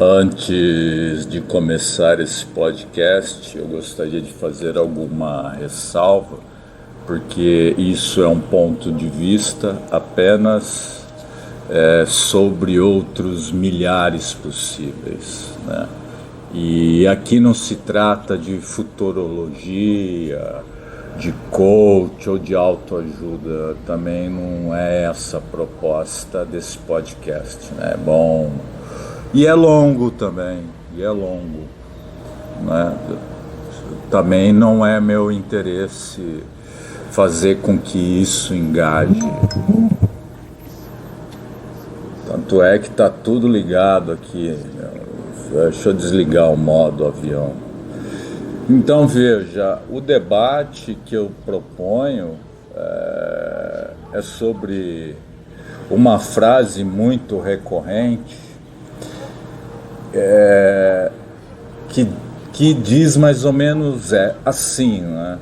Antes de começar esse podcast, eu gostaria de fazer alguma ressalva, porque isso é um ponto de vista apenas sobre outros milhares possíveis, né? E aqui não se trata de futurologia, de coach ou de autoajuda, também não é essa a proposta desse podcast, né? É bom. E é longo também, né? Também não é meu interesse fazer com que isso engaje. Tanto é que tá tudo ligado aqui. Deixa eu desligar o modo avião. Então veja, o debate que eu proponho é sobre uma frase muito recorrente que diz mais ou menos assim, né?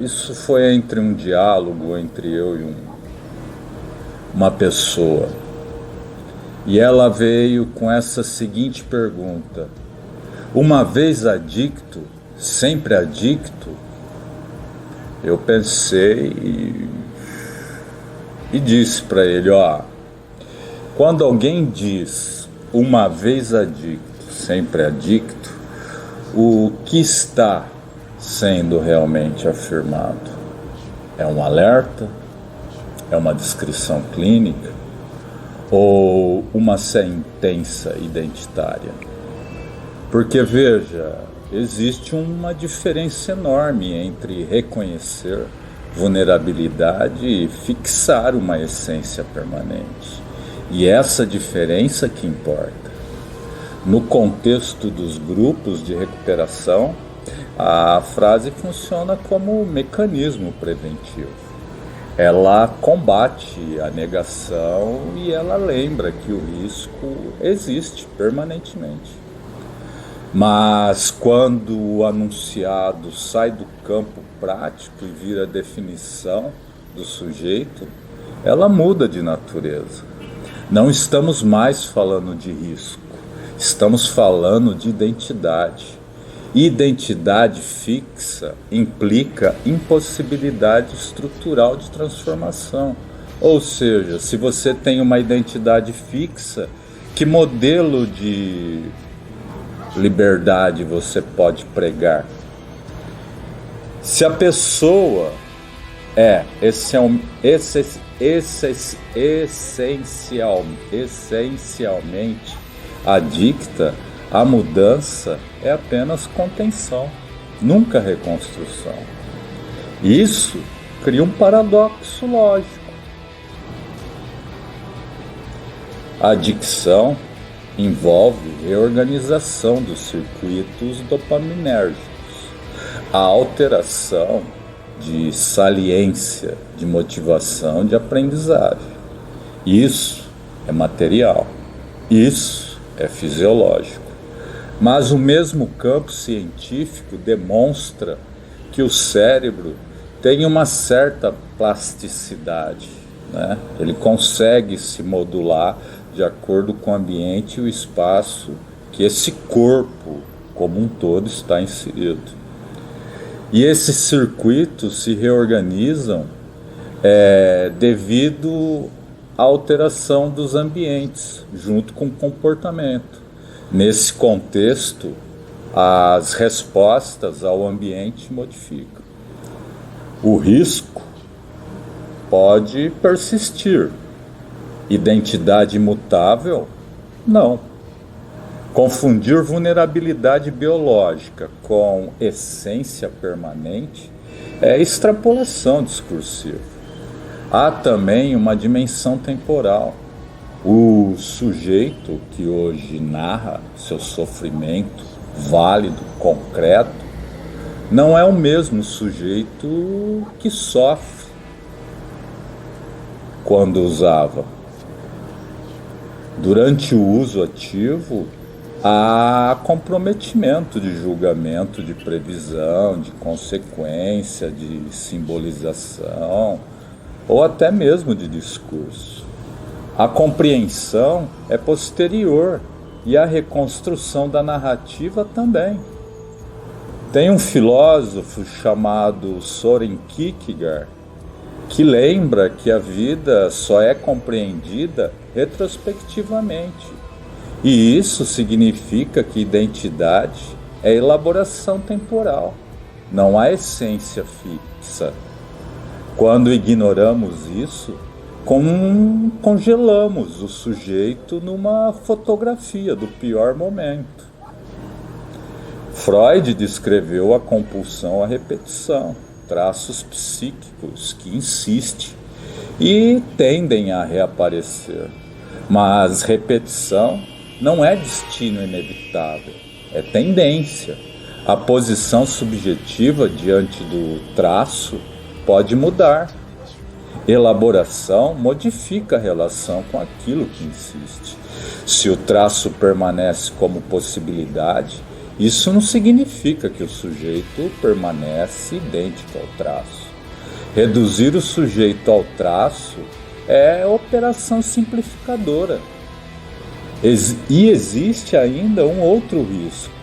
Isso foi entre um diálogo entre eu e uma pessoa. E ela veio com essa seguinte pergunta: uma vez adicto, sempre adicto? Eu pensei e disse para ele: quando alguém diz uma vez adicto, sempre adicto, o que está sendo realmente afirmado? É um alerta? É uma descrição clínica? Ou uma sentença identitária? Porque, veja, existe uma diferença enorme entre reconhecer vulnerabilidade e fixar uma essência permanente. E essa diferença que importa. No contexto dos grupos de recuperação, a frase funciona como um mecanismo preventivo. Ela combate a negação e ela lembra que o risco existe permanentemente. Mas quando o anunciado sai do campo prático e vira definição do sujeito, ela muda de natureza. Não estamos mais falando de risco, estamos falando de identidade. Identidade fixa implica impossibilidade estrutural de transformação. Ou seja, se você tem uma identidade fixa, que modelo de liberdade você pode pregar? Se a pessoa é essencialmente adicta, a mudança é apenas contenção, nunca reconstrução. Isso cria um paradoxo lógico. A adicção envolve reorganização dos circuitos dopaminérgicos, a alteração de saliência, de motivação, de aprendizagem. Isso é material, isso é fisiológico. Mas o mesmo campo científico demonstra que o cérebro tem uma certa plasticidade, né? Ele consegue se modular de acordo com o ambiente e o espaço que esse corpo como um todo está inserido. E esses circuitos se reorganizam devido à alteração dos ambientes, junto com o comportamento. Nesse contexto, as respostas ao ambiente modificam. O risco pode persistir. Identidade imutável? Não. Confundir vulnerabilidade biológica com essência permanente é extrapolação discursiva. Há também uma dimensão temporal. O sujeito que hoje narra seu sofrimento válido, concreto, não é o mesmo sujeito que sofre quando usava. Durante o uso ativo, há comprometimento de julgamento, de previsão, de consequência, de simbolização, ou até mesmo de discurso. A compreensão é posterior e a reconstrução da narrativa também. Tem um filósofo chamado Soren Kierkegaard que lembra que a vida só é compreendida retrospectivamente. E isso significa que identidade é elaboração temporal, não há essência fixa. Quando ignoramos isso, congelamos o sujeito numa fotografia do pior momento. Freud descreveu a compulsão à repetição, traços psíquicos que insistem e tendem a reaparecer. Mas repetição não é destino inevitável, é tendência. A posição subjetiva diante do traço pode mudar. Elaboração modifica a relação com aquilo que insiste. Se o traço permanece como possibilidade, isso não significa que o sujeito permanece idêntico ao traço. Reduzir o sujeito ao traço é operação simplificadora. E existe ainda um outro risco.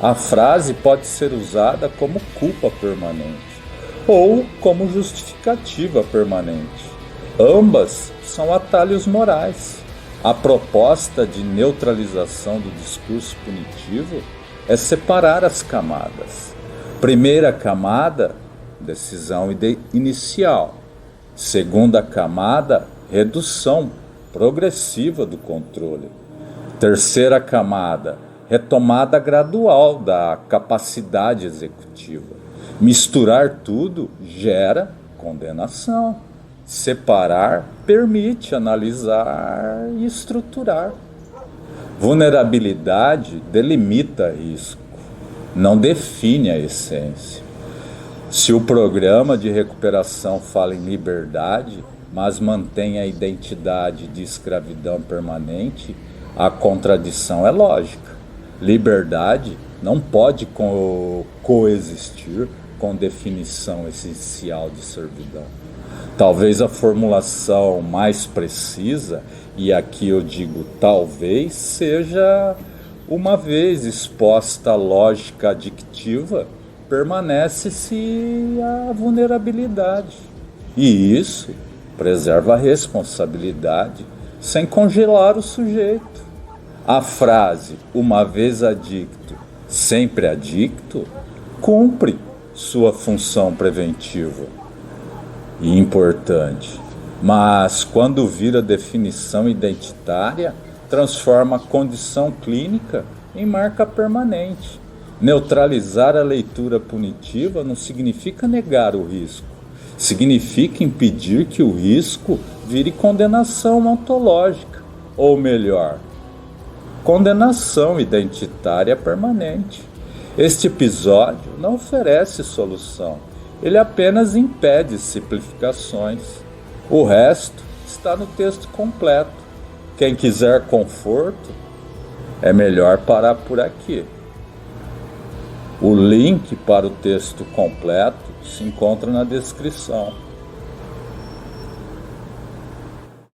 A frase pode ser usada como culpa permanente ou como justificativa permanente. Ambas são atalhos morais. A proposta de neutralização do discurso punitivo é separar as camadas. Primeira camada, decisão inicial. Segunda camada, redução progressiva do controle. Terceira camada, retomada gradual da capacidade executiva. Misturar tudo gera condenação. Separar permite analisar e estruturar. Vulnerabilidade delimita risco, não define a essência. Se o programa de recuperação fala em liberdade, mas mantém a identidade de escravidão permanente, a contradição é lógica. Liberdade não pode coexistir com definição essencial de servidão. Talvez a formulação mais precisa, e aqui eu digo talvez, seja: uma vez exposta a lógica adictiva, permanece-se a vulnerabilidade. E isso preserva a responsabilidade, sem congelar o sujeito. A frase, uma vez adicto, sempre adicto, cumpre sua função preventiva e importante. Mas, quando vira definição identitária, transforma a condição clínica em marca permanente. Neutralizar a leitura punitiva não significa negar o risco. Significa impedir que o risco vire condenação ontológica. Ou melhor, condenação identitária permanente. Este episódio não oferece solução. Ele apenas impede simplificações. O resto está no texto completo. Quem quiser conforto, é melhor parar por aqui. O link para o texto completo se encontra na descrição.